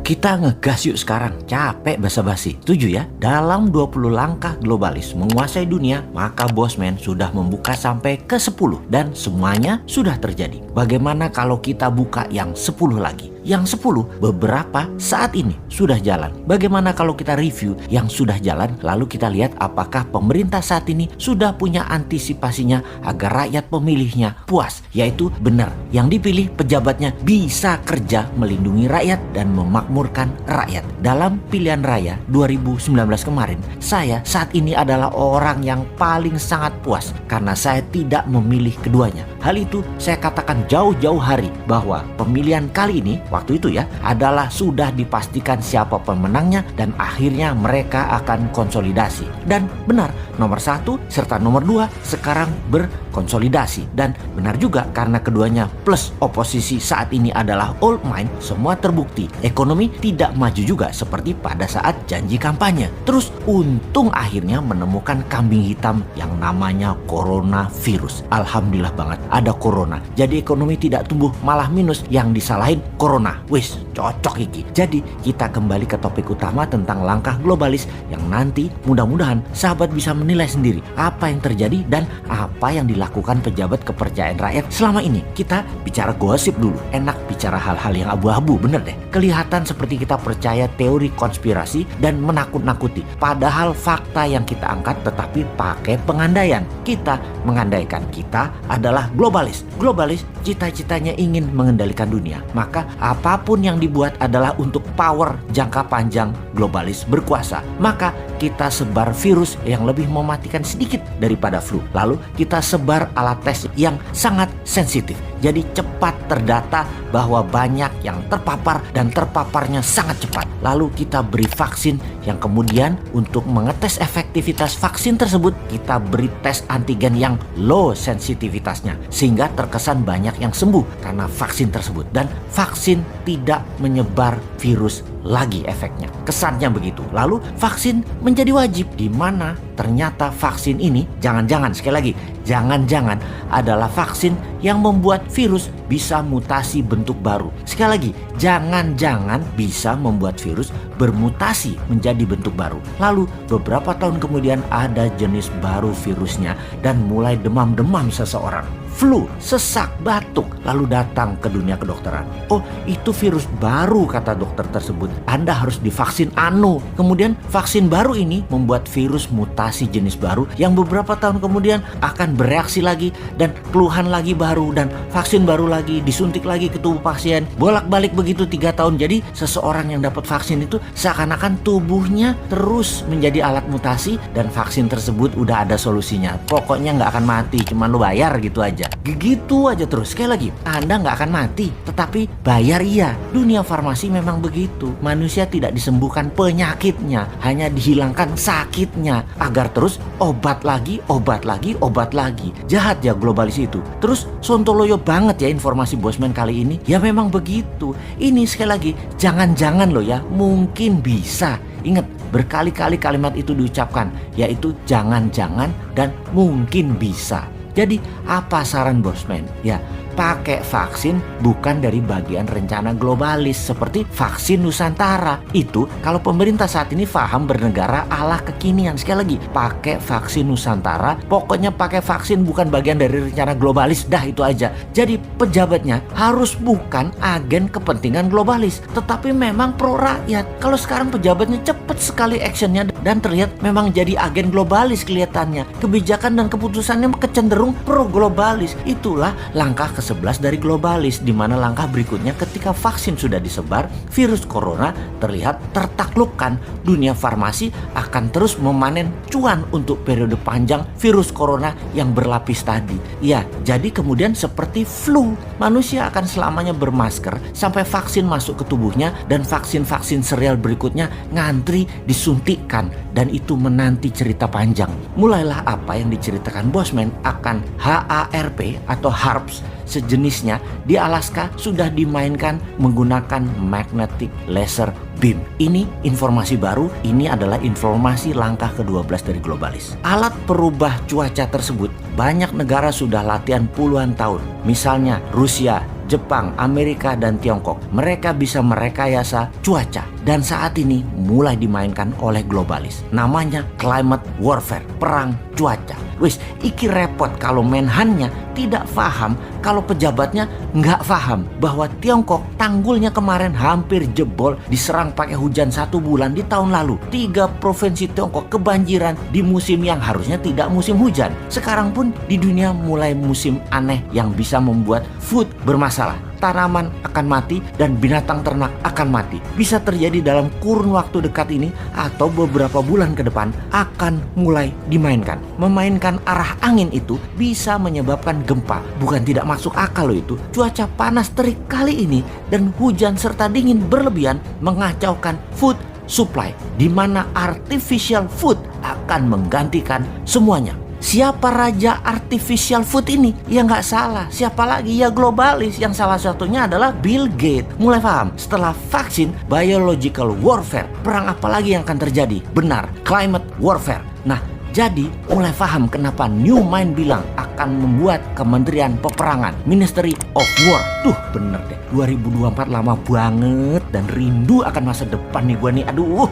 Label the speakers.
Speaker 1: kita ngegas yuk sekarang. Capek basa-basi. Setuju ya? Dalam 20 langkah globalis menguasai dunia, maka Bosman sudah membuka sampai ke 10 dan semuanya sudah terjadi. Bagaimana kalau kita buka yang 10 lagi? Yang 10 beberapa saat ini sudah jalan. Bagaimana kalau kita review yang sudah jalan, lalu kita lihat apakah pemerintah saat ini sudah punya antisipasinya agar rakyat pemilihnya puas, yaitu benar yang dipilih pejabatnya bisa kerja melindungi rakyat dan memakmurkan rakyat. Dalam pilihan raya 2019 kemarin, saya saat ini adalah orang yang paling sangat puas karena saya tidak memilih keduanya. Hal itu saya katakan jauh-jauh hari bahwa pemilihan kali ini waktu itu ya adalah sudah dipastikan siapa pemenangnya dan akhirnya mereka akan konsolidasi. Dan benar, nomor 1 serta nomor 2 sekarang berkonsolidasi. Dan benar juga karena keduanya plus oposisi saat ini adalah old mind, semua terbukti. Ekonomi tidak maju juga seperti pada saat janji kampanye. Terus untung akhirnya menemukan kambing hitam yang namanya coronavirus. Alhamdulillah banget ada corona. Jadi ekonomi tidak tumbuh malah minus, yang disalahin corona. Wis, cocok iki. Jadi kita kembali ke topik utama tentang langkah globalis yang nanti mudah-mudahan sahabat bisa menilai sendiri apa yang terjadi dan apa yang dilakukan pejabat kepercayaan rakyat selama ini. Kita bicara gosip dulu. Enak bicara hal-hal yang abu-abu, bener deh. Kelihatan seperti kita percaya teori konspirasi dan menakut-nakuti. Padahal fakta yang kita angkat tetapi pakai pengandaian. Kita mengandaikan kita adalah globalis. Globalis cita-citanya ingin mengendalikan dunia. Maka apapun yang dibuat adalah untuk power jangka panjang globalis berkuasa. Maka kita sebar virus yang lebih mematikan sedikit daripada flu. Lalu kita sebar alat tes yang sangat sensitif. Jadi cepat terdata bahwa banyak yang terpapar dan terpaparnya sangat cepat. Lalu kita beri vaksin yang kemudian untuk mengetes efektivitas vaksin tersebut kita beri tes antigen yang low sensitivitasnya. Sehingga terkesan banyak yang sembuh karena vaksin tersebut. Dan vaksin tidak menyebar virus lagi efeknya. Kesannya begitu. Lalu vaksin menjadi wajib, di mana ternyata vaksin ini jangan-jangan, sekali lagi, jangan-jangan adalah vaksin yang membuat virus bisa mutasi bentuk baru. Sekali lagi, jangan-jangan bisa membuat virus bermutasi menjadi bentuk baru. Lalu beberapa tahun kemudian ada jenis baru virusnya dan mulai demam-demam seseorang. Flu, sesak, batuk, lalu datang ke dunia kedokteran. Oh, itu virus baru, kata dokter tersebut. Anda harus divaksin anu. Kemudian vaksin baru ini membuat virus mutasi jenis baru yang beberapa tahun kemudian akan bereaksi lagi dan keluhan lagi baru dan vaksin baru lagi, disuntik lagi ke tubuh pasien. Bolak-balik begitu 3 tahun. Jadi seseorang yang dapat vaksin itu seakan-akan tubuhnya terus menjadi alat mutasi dan vaksin tersebut udah ada solusinya. Pokoknya nggak akan mati, cuman lu bayar gitu aja. Gitu aja terus. Sekali lagi, Anda nggak akan mati, tetapi bayar iya. Dunia farmasi memang begitu. Manusia tidak disembuhkan penyakitnya, hanya dihilangkan sakitnya agar terus obat lagi, obat lagi, obat lagi. Jahat ya globalis itu. Terus sontoloyo banget ya informasi Bosman kali ini. Ya memang begitu. Ini sekali lagi, jangan-jangan loh ya, mungkin bisa. Ingat, berkali-kali kalimat itu diucapkan, yaitu jangan-jangan dan mungkin bisa. Jadi apa saran Bosman? Ya, pakai vaksin bukan dari bagian rencana globalis seperti vaksin Nusantara. Itu kalau pemerintah saat ini paham bernegara ala kekinian. Sekali lagi, pakai vaksin Nusantara, pokoknya pakai vaksin bukan bagian dari rencana globalis. Dah itu aja. Jadi pejabatnya harus bukan agen kepentingan globalis, tetapi memang pro rakyat. Kalau sekarang pejabatnya cepat sekali actionnya dan terlihat memang jadi agen globalis kelihatannya. Kebijakan dan keputusannya kecenderung pro globalis. Itulah langkah ke-11 dari globalis, di mana langkah berikutnya ketika vaksin sudah disebar, virus corona terlihat tertaklukkan. Dunia farmasi akan terus memanen cuan untuk periode panjang virus corona yang berlapis tadi. Ya, jadi kemudian seperti flu, manusia akan selamanya bermasker sampai vaksin masuk ke tubuhnya dan vaksin-vaksin serial berikutnya ngantri disuntikkan, dan itu menanti cerita panjang. Mulailah apa yang diceritakan Bosman akan HARP atau HARPS sejenisnya di Alaska sudah dimainkan menggunakan magnetic laser beam. Ini informasi baru, ini adalah informasi langkah ke-12 dari globalis. Alat perubah cuaca tersebut banyak negara sudah latihan puluhan tahun. Misalnya Rusia Jepang, Amerika, dan Tiongkok. Mereka bisa merekayasa cuaca dan saat ini mulai dimainkan oleh globalis. Namanya climate warfare, perang cuaca. Wis, iki repot kalau menhannya tidak paham, kalau pejabatnya nggak paham bahwa Tiongkok tanggulnya kemarin hampir jebol diserang pakai hujan 1 bulan di tahun lalu. 3 provinsi Tiongkok kebanjiran di musim yang harusnya tidak musim hujan. Sekarang pun di dunia mulai musim aneh yang bisa membuat food bermasalah. Tanaman akan mati dan binatang ternak akan mati. Bisa terjadi dalam kurun waktu dekat ini atau beberapa bulan ke depan akan mulai dimainkan. Memainkan arah angin itu bisa menyebabkan gempa. Bukan tidak masuk akal loh itu. Cuaca panas terik kali ini dan hujan serta dingin berlebihan mengacaukan food supply, di mana artificial food akan menggantikan semuanya. Siapa raja artificial food ini? Ya nggak salah. Siapa lagi? Ya globalis, yang salah satunya adalah Bill Gates. Mulai paham? Setelah vaksin, biological warfare. Perang apa lagi yang akan terjadi? Benar, climate warfare. Nah, jadi mulai paham kenapa New Mind bilang akan membuat Kementerian Peperangan, Ministry of War. Tuh bener deh, 2024 lama banget dan rindu akan masa depan nih gua nih. Aduh.